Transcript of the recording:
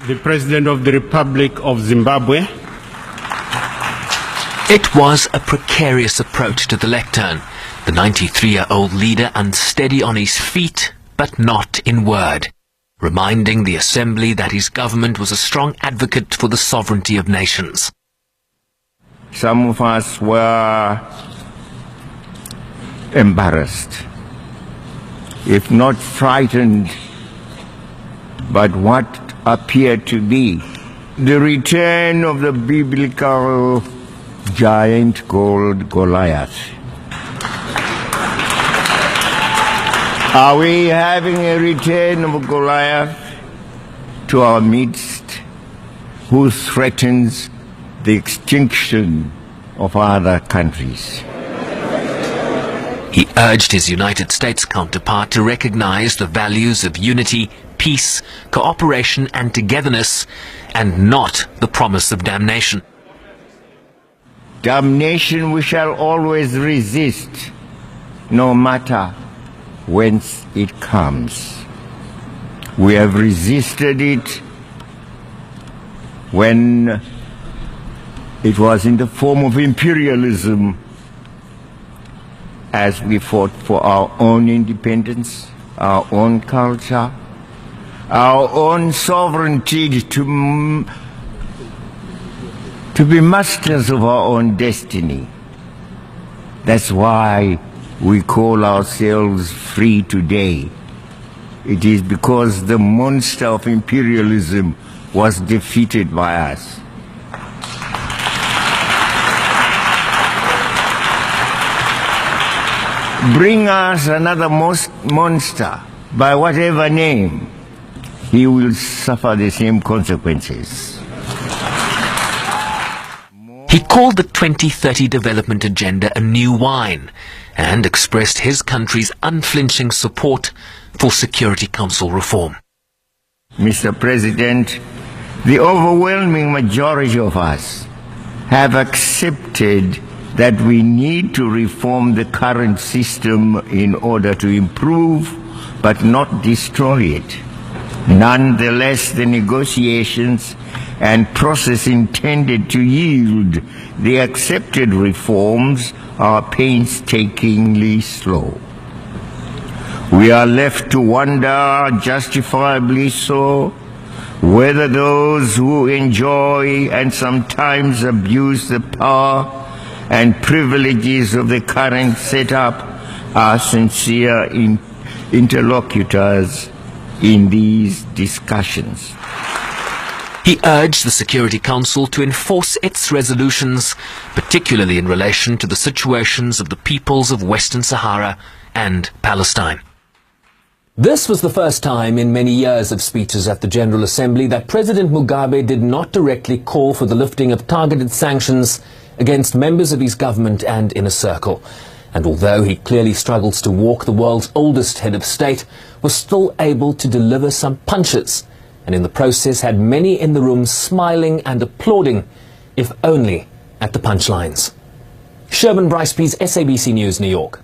the President of the Republic of Zimbabwe. It was a precarious approach to the lectern. The 93-year-old leader unsteady on his feet, but not in word, reminding the Assembly that his government was a strong advocate for the sovereignty of nations. Some of us were embarrassed, if not frightened, but what appeared to be the return of the biblical giant called Goliath. Are we having a return of Goliath to our midst, who threatens the extinction of other countries? He urged his United States counterpart to recognize the values of unity, peace, cooperation and togetherness, and not the promise of damnation. Damnation we shall always resist, no matter whence it comes. We have resisted it when it was in the form of imperialism, as we fought for our own independence, our own culture, our own sovereignty to be masters of our own destiny. That's why we call ourselves free today. It is because the monster of imperialism was defeated by us. Bring us another monster, by whatever name, he will suffer the same consequences. He called the 2030 development agenda a new wine and expressed his country's unflinching support for Security Council reform. Mr. President, the overwhelming majority of us have accepted that we need to reform the current system in order to improve but not destroy it. Nonetheless, the negotiations and process intended to yield the accepted reforms are painstakingly slow. We are left to wonder, justifiably so, whether those who enjoy and sometimes abuse the power and privileges of the current setup are sincere interlocutors in these discussions. He urged the Security Council to enforce its resolutions, particularly in relation to the situations of the peoples of Western Sahara and Palestine. This was the first time in many years of speeches at the General Assembly that President Mugabe did not directly call for the lifting of targeted sanctions against members of his government and inner circle. And although he clearly struggles to walk the world's oldest head of state, was still able to deliver some punches, and in the process had many in the room smiling and applauding, if only at the punchlines. Sherman Bryce-Pease, SABC News, New York.